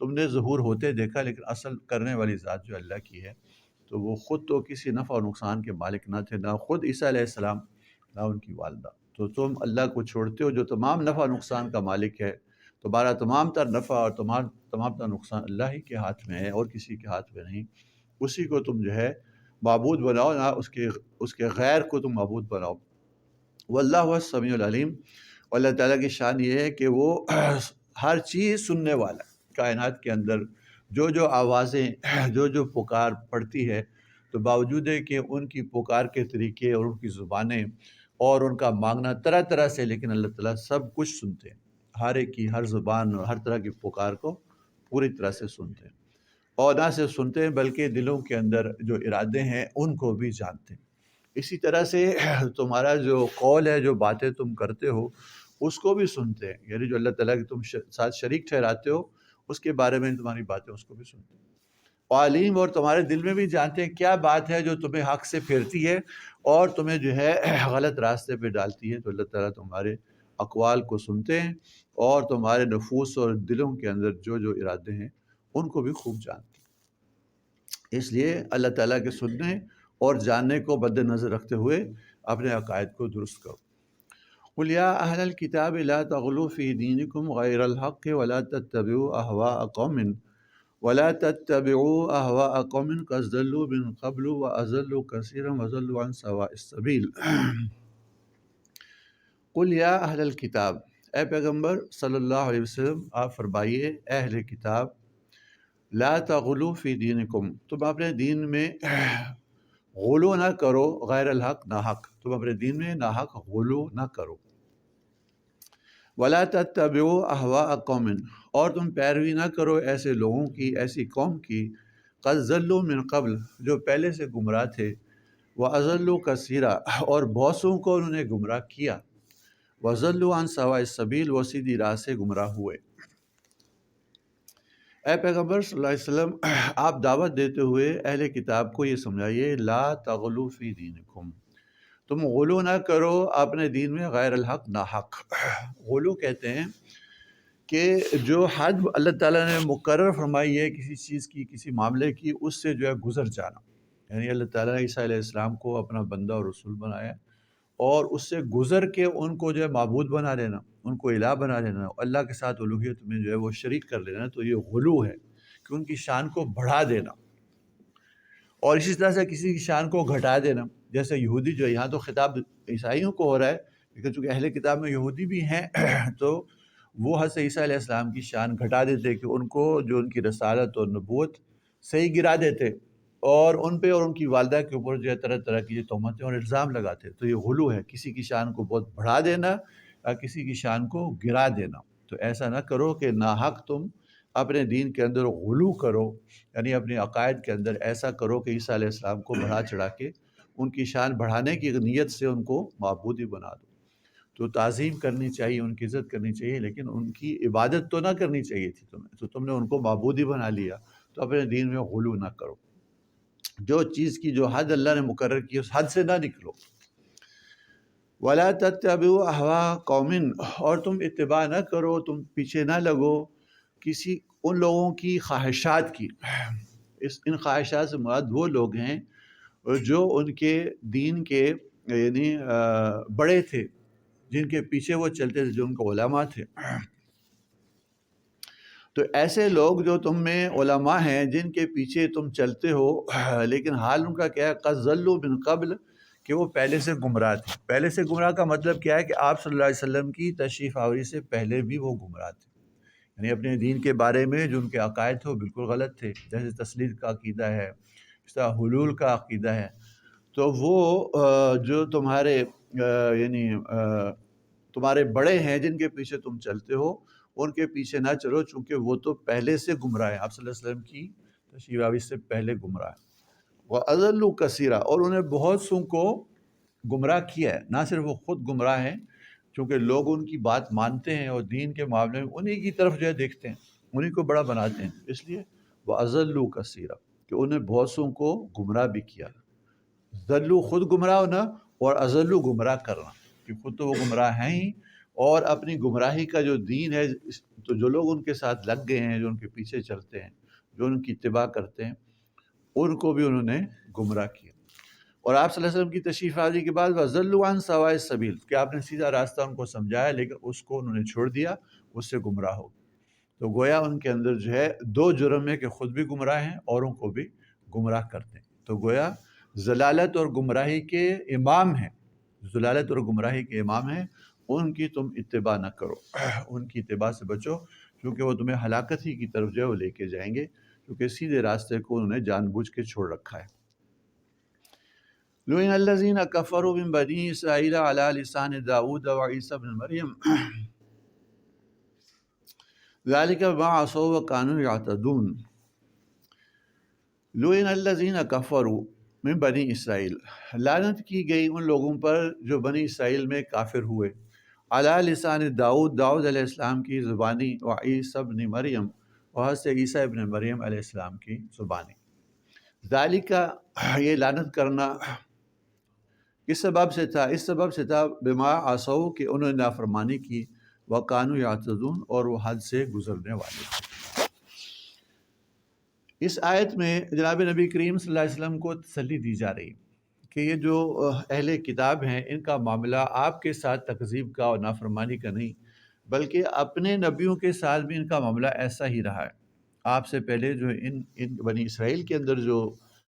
تم نے ظہور ہوتے دیکھا، لیکن اصل کرنے والی ذات جو اللہ کی ہے، تو وہ خود تو کسی نفع اور نقصان کے مالک نہ تھے، نہ خود عیسیٰ علیہ السلام، نہ ان کی والدہ۔ تو تم اللہ کو چھوڑتے ہو جو تمام نفع اور نقصان کا مالک ہے، تمہارا تمام تر نفع اور تمام تر نقصان اللہ ہی کے ہاتھ میں ہے اور کسی کے ہاتھ میں نہیں۔ اسی کو تم جو ہے معبود بناؤ، نہ اس کے غیر کو تم معبود بناؤ۔ واللہ هو السمیع العلیم، اور اللہ تعالیٰ کی شان یہ ہے کہ وہ ہر چیز سننے والا ہے۔ کائنات کے اندر جو آوازیں جو پکار پڑتی ہے، تو باوجود ہے کہ ان کی پکار کے طریقے اور ان کی زبانیں اور ان کا مانگنا طرح طرح سے، لیکن اللہ تعالیٰ سب کچھ سنتے ہیں، ہر ایک کی ہر زبان اور ہر طرح کی پکار کو پوری طرح سے سنتے ہیں، اور نہ صرف سنتے ہیں بلکہ دلوں کے اندر جو ارادے ہیں ان کو بھی جانتے ہیں۔ اسی طرح سے تمہارا جو قول ہے، جو باتیں تم کرتے ہو، اس کو بھی سنتے ہیں، یعنی جو اللہ تعالیٰ کی تم ساتھ شریک ٹھہراتے ہو، اس کے بارے میں تمہاری باتیں اس کو بھی سنتے ہیں۔ عالم، اور تمہارے دل میں بھی جانتے ہیں کیا بات ہے جو تمہیں حق سے پھیرتی ہے اور تمہیں جو ہے غلط راستے پہ ڈالتی ہے۔ تو اللہ تعالیٰ تمہارے اقوال کو سنتے ہیں اور تمہارے نفوس اور دلوں کے اندر جو ارادے ہیں ان کو بھی خوب جانتے ہیں۔ اس لیے اللہ تعالیٰ کے سننے اور جاننے کو مد نظر رکھتے ہوئے اپنے عقائد کو درست کرو۔ قل یا اہل الکتاب لا تغلوا فی دینکم غیر الحق ولا تتبعوا اہواء قوم قد ضلوا من قبل واضلوا کثیرا وضلوا عن سواء السبیل۔ قل یا اہل الکتاب، اے پیغمبر صلی اللہ علیہ وسلم آپ فرمائیے اہل کتاب، لا تغلوا فی دینکم، تم اپنے دین میں غلو نہ کرو، غیر الحق ناحق، تم اپنے دین میں ناحق غلو نہ کرو۔ ولا تتبعوا اہواء قوم، اور تم پیروی نہ کرو ایسے لوگوں کی، ایسی قوم کی، قد ضلوا من قبل، جو پہلے سے گمراہ تھے، واضلوا کثیرا، اور بہت سوں کو انہوں نے گمراہ کیا، وضلوا عن سواء السبیل، وہ سیدھی راہ سے گمراہ ہوئے۔ اے پیغمبر صلی اللہ علیہ وسلم، آپ دعوت دیتے ہوئے اہل کتاب کو یہ سمجھائیے، لا تغلوا فی دینکم، تم غلو نہ کرو اپنے دین میں غیر الحق ناحق۔ غلو کہتے ہیں کہ جو حد اللہ تعالیٰ نے مقرر فرمائی ہے کسی چیز کی، کسی معاملے کی، اس سے جو ہے گزر جانا۔ یعنی اللہ تعالیٰ نے عیسیٰ علیہ السلام کو اپنا بندہ اور رسول بنایا، اور اس سے گزر کے ان کو جو ہے معبود بنا لینا، ان کو الہ بنا لینا، اللہ کے ساتھ الوہیت میں جو ہے وہ شریک کر لینا، تو یہ غلو ہے کہ ان کی شان کو بڑھا دینا، اور اسی طرح سے کسی کی شان کو گھٹا دینا۔ جیسے یہودی جو ہے، یہاں تو خطاب عیسائیوں کو ہو رہا ہے، لیکن چونکہ اہل کتاب میں یہودی بھی ہیں تو وہ حضرت عیسیٰ علیہ السلام کی شان گھٹا دیتے، کہ ان کو جو ان کی رسالت اور نبوت صحیح گرا دیتے، اور ان پہ اور ان کی والدہ کے اوپر جو ہے طرح طرح کی یہ تہمتیں اور الزام لگاتے۔ تو یہ غلو ہے، کسی کی شان کو بہت بڑھا دینا یا کسی کی شان کو گرا دینا۔ تو ایسا نہ کرو کہ ناحق تم اپنے دین کے اندر غلو کرو، یعنی اپنے عقائد کے اندر ایسا کرو کہ عیسیٰ علیہ السلام کو بڑھا چڑھا کے ان کی شان بڑھانے کی نیت سے ان کو معبودی بنا دو۔ تو تعظیم کرنی چاہیے، ان کی عزت کرنی چاہیے، لیکن ان کی عبادت تو نہ کرنی چاہیے تھی تمہیں، تو تم نے ان کو معبودی بنا لیا۔ تو اپنے دین میں غلو نہ کرو، جو چیز کی جو حد اللہ نے مقرر کی اس حد سے نہ نکلو۔ ولا تتبعوا اہواء قوم، اور تم اتباع نہ کرو، تم پیچھے نہ لگو کسی ان لوگوں کی خواہشات کی۔ ان خواہشات سے مراد وہ لوگ ہیں جو ان کے دین کے یعنی بڑے تھے، جن کے پیچھے وہ چلتے تھے، جو ان کے علماء تھے۔ تو ایسے لوگ جو تم میں علماء ہیں، جن کے پیچھے تم چلتے ہو، لیکن حال ان کا کیا ہے، قد ضلوا من قبل، کہ وہ پہلے سے گمراہ تھے۔ پہلے سے گمراہ کا مطلب کیا ہے کہ آپ صلی اللہ علیہ وسلم کی تشریف آوری سے پہلے بھی وہ گمراہ تھے، یعنی اپنے دین کے بارے میں جو ان کے عقائد تھے وہ بالکل غلط تھے، جیسے تسلیت کا عقیدہ ہے، اس طرح حلول کا عقیدہ ہے۔ تو وہ جو تمہارے یعنی تمہارے بڑے ہیں جن کے پیچھے تم چلتے ہو، ان کے پیچھے نہ چلو، چونکہ وہ تو پہلے سے گمراہ ہیں، آپ صلی اللہ علیہ وسلم کی تشریف آوری سے پہلے گمراہ ہیں۔ وَأَضَلُّوا كَثِيرًا، اور انہیں بہت سوں کو گمراہ کیا ہے۔ نہ صرف وہ خود گمراہ ہیں، چونکہ لوگ ان کی بات مانتے ہیں اور دین کے معاملے میں انہی کی طرف جو ہے دیکھتے ہیں، انہی کو بڑا بناتے ہیں، اس لیے وَأَضَلُّوا كَثِيرًا، کہ انہیں بہت سوں کو گمراہ بھی کیا۔ ضلوا خود گمراہ ہونا، اور اضلوا گمراہ کرنا، کہ خود تو وہ گمراہ ہیں ہی، اور اپنی گمراہی کا جو دین ہے، تو جو لوگ ان کے ساتھ لگ گئے ہیں، جو ان کے پیچھے چلتے ہیں، جو ان کی اتباع کرتے ہیں، ان کو بھی انہوں نے گمراہ کیا۔ اور آپ صلی اللہ علیہ وسلم کی تشریف آوری کے بعد وَضَلُّوا عَنْ سَوَاءِ السَّبِيلِ، کہ آپ نے سیدھا راستہ ان کو سمجھایا لیکن اس کو انہوں نے چھوڑ دیا، اس سے گمراہ ہو گئے۔ تو گویا ان کے اندر جو ہے دو جرم ہے کہ خود بھی گمراہ ہیں، اوروں کو بھی گمراہ کرتے ہیں۔ تو گویا ضلالت اور گمراہی کے امام ہیں، ضلالت اور گمراہی کے امام ہیں، ان کی تم اتباع نہ کرو، ان کی اتباع سے بچو، کیونکہ وہ تمہیں ہلاکت ہی کی طرف جو ہے وہ لے کے جائیں گے، کیونکہ سیدھے راستے کو انہوں نے جان بوجھ کے چھوڑ رکھا ہے۔ لُعِنَ الَّذِينَ كَفَرُوا مِن بَنِي إِسْرَائِيلَ عَلَىٰ لِسَانِ دَاوُودَ وَعِيسَىٰ ابْنِ مَرْيَمَ ذَلِكَ بِمَا عَصَوا وَكَانُوا يَعْتَدُونَ۔ لُعِنَ الَّذِينَ كَفَرُوا مِن بَنِي إِسرَائِیل، لعنت کی گئی ان لوگوں پر جو بنی اسرائیل میں کافر ہوئے، علی لسان داؤد، داؤد علیہ السلام کی زبانی، و عیسیٰ ابن مریم، اور حضرت عیسیٰ ابن مریم علیہ السلام کی زبانی۔ ذالک، یہ لعنت کرنا کس سبب سے تھا؟ اس سبب سے تھا بما عصوا، کہ انہوں نے نافرمانی کی، وکانوا یعتدون، اور وہ حد سے گزرنے والے تھے۔ اس آیت میں جناب نبی کریم صلی اللہ علیہ وسلم کو تسلی دی جا رہی کہ یہ جو اہل کتاب ہیں، ان کا معاملہ آپ کے ساتھ تکذیب کا اور نافرمانی کا نہیں، بلکہ اپنے نبیوں کے ساتھ بھی ان کا معاملہ ایسا ہی رہا ہے۔ آپ سے پہلے جو ان بنی اسرائیل کے اندر جو